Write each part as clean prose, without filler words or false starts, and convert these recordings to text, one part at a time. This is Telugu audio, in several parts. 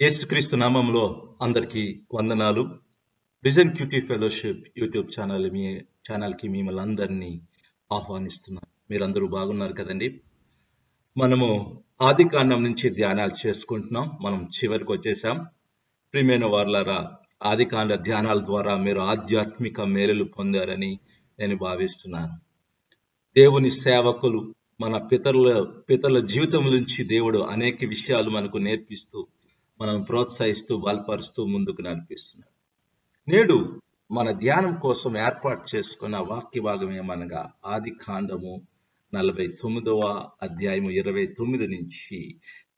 యేసుక్రీస్తు నామంలో అందరికీ వందనాలు. విజన్ క్యూటీ ఫెలోషిప్ యూట్యూబ్ ఛానల్కి మిమ్మల్ని అందరినీ ఆహ్వానిస్తున్నాను. మీరందరూ బాగున్నారు కదండి. మనము ఆది కాండం నుంచి ధ్యానాలు చేసుకుంటున్నాం. మనం చివరికి వచ్చేసాం. ప్రియమైన వారలారా, ఆది కాండ ధ్యానాల ద్వారా మీరు ఆధ్యాత్మిక మేలులు పొందారని నేను భావిస్తున్నాను. దేవుని సేవకులు మన పితరుల జీవితం నుంచి దేవుడు అనేక విషయాలు మనకు నేర్పిస్తూ, మనం ప్రోత్సహిస్తూ, బలపరుస్తూ ముందుకు నడిపిస్తున్నాడు. నేడు మన ధ్యానం కోసం ఏర్పాటు చేసుకున్న వాక్య భాగం ఏమనగా ఆది కాండము 49వ అధ్యాయము 29 నుంచి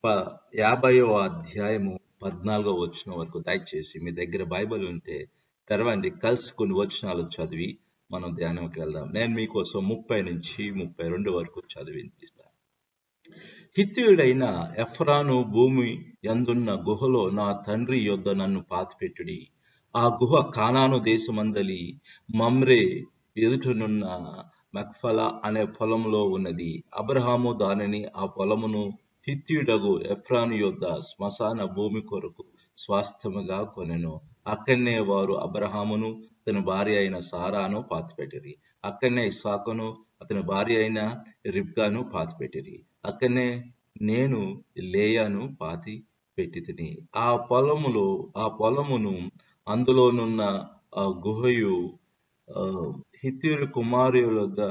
50వ అధ్యాయము 14వ వచనం వరకు. దయచేసి మీ దగ్గర బైబిల్ ఉంటే తెరవండి, కలిసి కొన్ని వచనాలు చదివి మనం ధ్యానంకి వెళ్దాం. నేను మీకోసం 30 నుంచి 32 వరకు చదివినిపిస్తాను. హిత్తీయుడైన ఎఫ్రాను భూమి యందున్న గుహలో నా తండ్రి యొద్ద నన్ను పాతిపెట్టుడి. ఆ గుహ కానాను దేశమందలి మమ్రే ఎదుటనున్న మక్ఫలా అనే పొలంలో ఉన్నది. అబ్రహాము దానిని, ఆ పొలమును హిత్తీయుడగు ఎఫ్రాను యొద్ద శ్మశాన భూమి కొరకు స్వాస్థ్యముగా కొనెను. అక్కడనే వారు అబ్రహామును అతని భార్య అయిన సారాను పాతిపెట్టిరి. అక్కడనే ఇస్సాకును అతని భార్య అయిన రిబ్కాను పాతిపెట్టిరి. అక్కడనే నేను లేయాను పాతి పెట్టి ఆ పొలమును అందులోనున్న ఆ గుహయు హిత్తీయుల కుమారుల వద్ద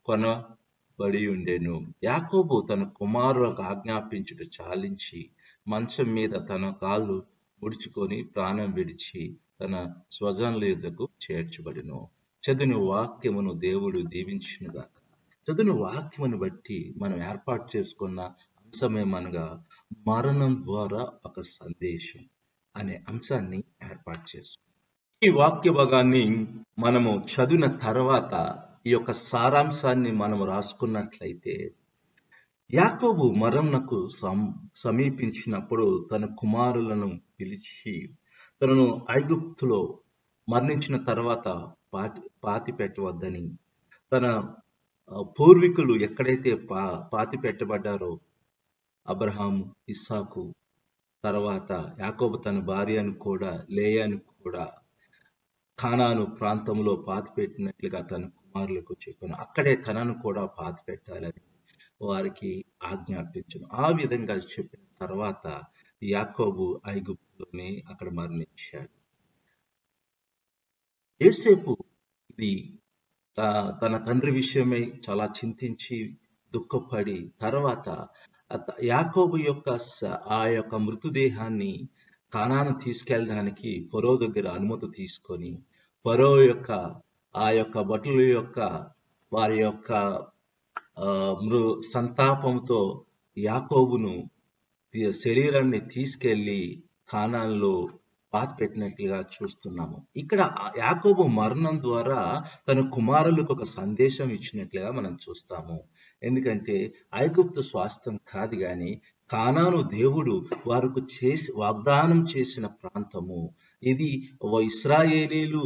కొనబడి ఉండెను. యాకోబు తన కుమారులకు ఆజ్ఞాపించుట చాలించి మంచం మీద తన కాళ్ళు ముడుచుకొని ప్రాణం విడిచి తన స్వజనుల యొద్దకు చేర్చబడెను. చదివిన వాక్యమును దేవుడు దీవించునుగాక. చదివిన వాక్యమును బట్టి మనం ఏర్పాటు చేసుకున్న అంశమేమనగా మరణం ద్వారా ఒక సందేశం అనే అంశాన్ని ఏర్పాటు చేసుకున్నాం. ఈ వాక్య భాగాన్ని మనము చదివిన తర్వాత ఈ యొక్క సారాంశాన్ని మనం రాసుకున్నట్లయితే, యాకోబు మరణకు సమీపించినప్పుడు తన కుమారులను పిలిచి తనను ఐగుప్తులో మరణించిన తర్వాత పాతి పెట్టవద్దని, తన పూర్వీకులు ఎక్కడైతే పాతి పెట్టబడ్డారో అబ్రహాము, ఇస్సాకు తర్వాత యాకోబు తన భార్యను కూడా, లేయాను కూడా కానాను ప్రాంతంలో పాతి పెట్టినట్లుగా తన కుమారులకు చెప్పాను. అక్కడే తనను కూడా పాతి పెట్టాలని వారికి ఆజ్ఞాపించను. ఆ విధంగా చెప్పిన తర్వాత యాకోబు ఐగుప్తులోనే అక్కడ మరణించాడు. యోసేపు ఇది తన తండ్రి విషయమై చాలా చింతించి దుఃఖపడి తర్వాత యాకోబు యొక్క ఆ యొక్క మృతదేహాన్ని కానాను తీసుకెళ్ళడానికి ఫరో దగ్గర అనుమతి తీసుకొని, ఫరో యొక్క ఆ యొక్క భటుల యొక్క వారి యొక్క సంతాపంతో యాకోబును శరీరాన్ని తీసుకెళ్లి కానాన్లో పాతి పెట్టినట్లుగా చూస్తున్నాము. ఇక్కడ యాకోబు మరణం ద్వారా తన కుమారులకు ఒక సందేశం ఇచ్చినట్లుగా మనం చూస్తాము. ఎందుకంటే ఐగుప్తు స్వాస్థ్యం కాదు కానీ కానాను దేవుడు వారికి వాగ్దానం చేసిన ప్రాంతము ఇది. ఇశ్రాయేలీలు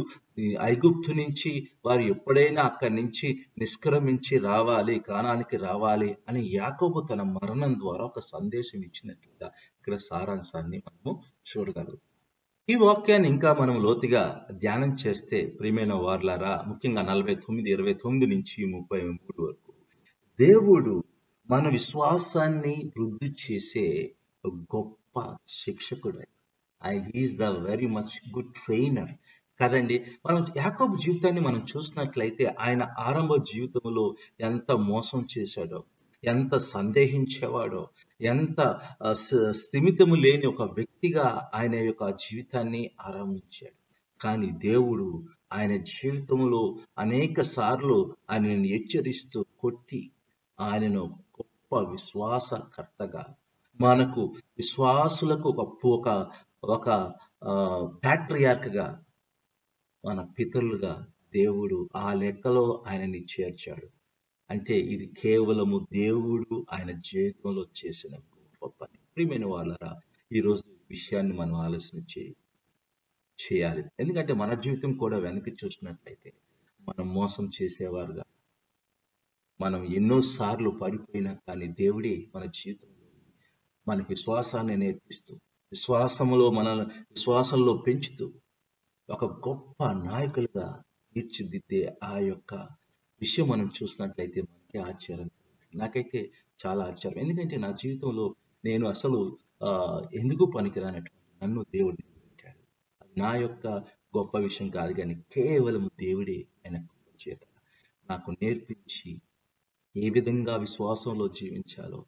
ఐగుప్తు నుంచి వారు ఎప్పుడైనా అక్కడి నుంచి నిష్క్రమించి రావాలి, కానానికి రావాలి అని యాకోబు తన మరణం ద్వారా ఒక సందేశం ఇచ్చినట్లుగా ఇక్కడ సారాంశాన్ని మనము చూడగలుగుతాం. ఈ వాక్యాన్ని ఇంకా మనం లోతుగా ధ్యానం చేస్తే ప్రియమైన వారలారా, ముఖ్యంగా 29 నుంచి 33 వరకు దేవుడు మన విశ్వాసాన్ని వృద్ధి చేసే గొప్ప శిక్షకుడు. He's the very much good trainer కదండి. మనం యాకోబు జీవితాన్ని మనం చూసినట్లయితే ఆయన ఆరంభ జీవితంలో ఎంత మోసం చేశాడో, ఎంత సందేహించేవాడో, ఎంత స్థిమితము లేని ఒక వ్యక్తిగా ఆయన యొక్క జీవితాన్ని ఆరంభించాడు. కానీ దేవుడు ఆయన జీవితంలో అనేక సార్లు ఆయనను హెచ్చరిస్తూ కొట్టి ఆయనను గొప్ప విశ్వాసకర్తగా, మనకు విశ్వాసులకు ఒక ప్యాట్రియార్క్గా, మన పితరులుగా దేవుడు ఆ లెక్కలో ఆయనని చేర్చాడు. అంటే ఇది కేవలము దేవుడు ఆయన జీవితంలో చేసిన గొప్ప పని. ప్రియమైన వాళ్ళరా, ఈరోజు విషయాన్ని మనం ఆలోచన చేయాలి. ఎందుకంటే మన జీవితం కూడా వెనక్కి చూసినట్లయితే మనం మోసం చేసేవారుగా, మనం ఎన్నోసార్లు పడిపోయినా కానీ దేవుడే మన జీవితంలో మనకి విశ్వాసాన్ని నేర్పిస్తూ విశ్వాసంలో పెంచుతూ ఒక గొప్ప నాయకులుగా తీర్చిదిద్దే ఆ యొక్క విషయం మనం చూసినట్లయితే మనకి ఆశ్చర్యం కలుగుతుంది. నాకైతే చాలా ఆశ్చర్యం. ఎందుకంటే నా జీవితంలో నేను అసలు ఎందుకు పనికిరానటువంటి నన్ను దేవుడు నిలబెట్టాడు. అది నా యొక్క గొప్ప విషయం కాదు కానీ కేవలం దేవుడే ఆయన కృప చేత నాకు నేర్పించి ఏ విధంగా విశ్వాసంలో జీవించాలో,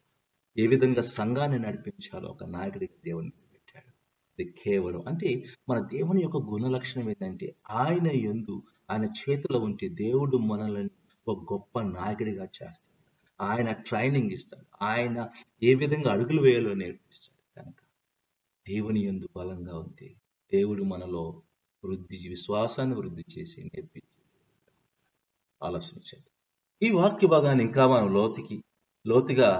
ఏ విధంగా సంఘాన్ని నడిపించాలో ఒక నాయకుడిగా దేవుని నిలబెట్టాడు. అది కేవలం అంటే మన దేవుని యొక్క గుణ లక్షణం ఏంటంటే ఆయన చేతిలో ఉంటే దేవుడు మనల్ని ఒక గొప్ప నాయకుడిగా చేస్తాడు. ఆయన ట్రైనింగ్ ఇస్తాడు. ఆయన ఏ విధంగా అడుగులు వేయాలో నేర్పిస్తాడు. కనుక దేవుని యందు బలంగా ఉంటే దేవుడు మనలో విశ్వాసాన్ని వృద్ధి చేసి నేర్పించి ఆలోచించండి. ఈ వాక్య భాగాన్ని ఇంకా మనం లోతుగా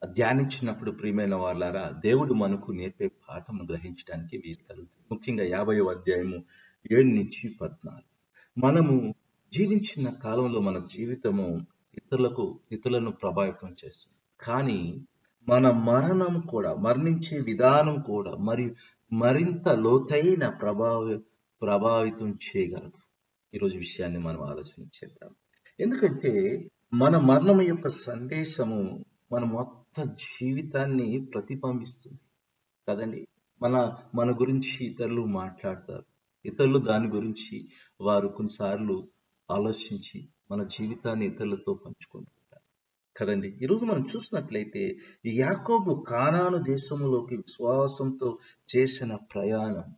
ధ్యానించినప్పుడు ప్రియమైన వాళ్ళారా, దేవుడు మనకు నేర్పే పాఠం గ్రహించడానికి వీలు కలుగుతుంది. ముఖ్యంగా 50వ అధ్యాయము 7-14. మనము జీవించిన కాలంలో మన జీవితము ఇతరులను ప్రభావితం చేస్తుంది. కానీ మన మరణించే విధానం కూడా మరింత లోతైన ప్రభావితం చేయగలదు. ఈరోజు విషయాన్ని మనం ఆలోచించేద్దాం. ఎందుకంటే మన మరణం యొక్క సందేశము మన మొత్తం జీవితాన్ని ప్రతిబింబిస్తుంది కదండి. మన గురించి ఇతరులు మాట్లాడతారు. ఇతరులు దాని గురించి వారు కొన్నిసార్లు ఆలోచించి మన జీవితాన్ని ఇతరులతో పంచుకుంటుంటారు కదండి. ఈరోజు మనం చూసినట్లయితే యాకోబు కానాను దేశంలోకి విశ్వాసంతో చేసిన ప్రయాణం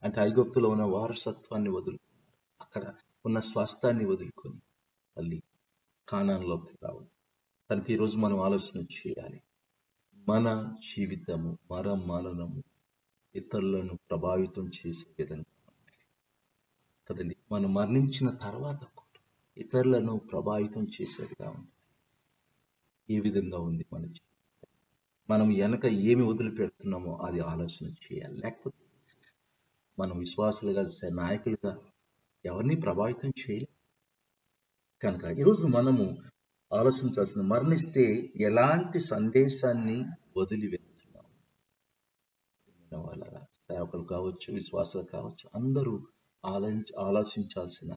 అంటే ఐగుప్తులో ఉన్న వారసత్వాన్ని వదులుకొని, అక్కడ ఉన్న స్వాస్థాన్ని వదులుకొని మళ్ళీ కానాన్లోకి రావడం. కనుక ఈరోజు మనం ఆలోచన చేయాలి. మన జీవితము మరణము ఇతరులను ప్రభావితం చేసే విధంగా కదండి. మనం మరణించిన తర్వాత కూడా ఇతరులను ప్రభావితం చేసేదిగా ఉంది. ఏ విధంగా ఉంది మన జీవితం? మనం వెనక ఏమి వదిలిపెడుతున్నామో అది ఆలోచన చేయాలి. లేకపోతే మనం విశ్వాసులుగా నాయకులుగా ఎవరిని ప్రభావితం చేయలేం. కనుక ఈరోజు మనము ఆలోచించాల్సిన, మరణిస్తే ఎలాంటి సందేశాన్ని వదిలి వెళ్తున్నాం? వాళ్ళ సేవకులు కావచ్చు, విశ్వాసాలు కావచ్చు, అందరూ ఆలోచించాల్సిన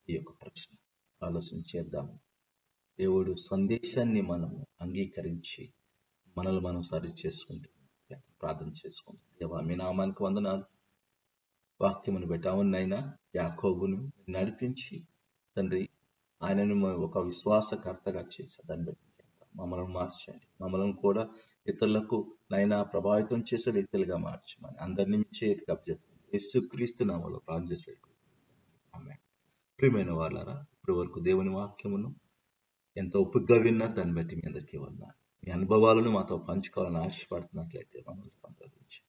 ఈ యొక్క ప్రశ్న ఆలోచించేద్దాము. దేవుడు సందేశాన్ని మనము అంగీకరించి మనల్ని మనం సరి చేసుకుంటూ ప్రార్థన చేసుకుంటాం. దేవా, మీ నామానికి వందనాలు. వాక్యమును పెట్టావునైనా యాకోబును నడిపించి తండ్రి, ఆయనను ఒక విశ్వాసకర్తగా చేసి దాన్ని బట్టి మమ్మల్ని మార్చండి. మమ్మల్ని కూడా ఇతరులకు నైనా ప్రభావితం చేసే వ్యక్తులుగా మార్చమని అందరినీ మీ చేతికి అప్పచెప్పాను. యేసుక్రీస్తు నామములో ప్రార్థన చేసి ఆమేన్. ప్రియమైన వాళ్ళారా, ఇప్పటి వరకు దేవుని వాక్యమును ఎంతో ఓపికగా విన్నారు. దాన్ని బట్టి మీ అందరికీ వందనాలు. మీ అనుభవాలను మాతో పంచుకోవాలని ఆశపడుతున్నట్లయితే మమ్మల్ని సంప్రదించి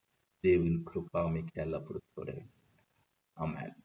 దేవుని కృప మీకు ఎల్లప్పుడూ తోడై. ఆమేన్.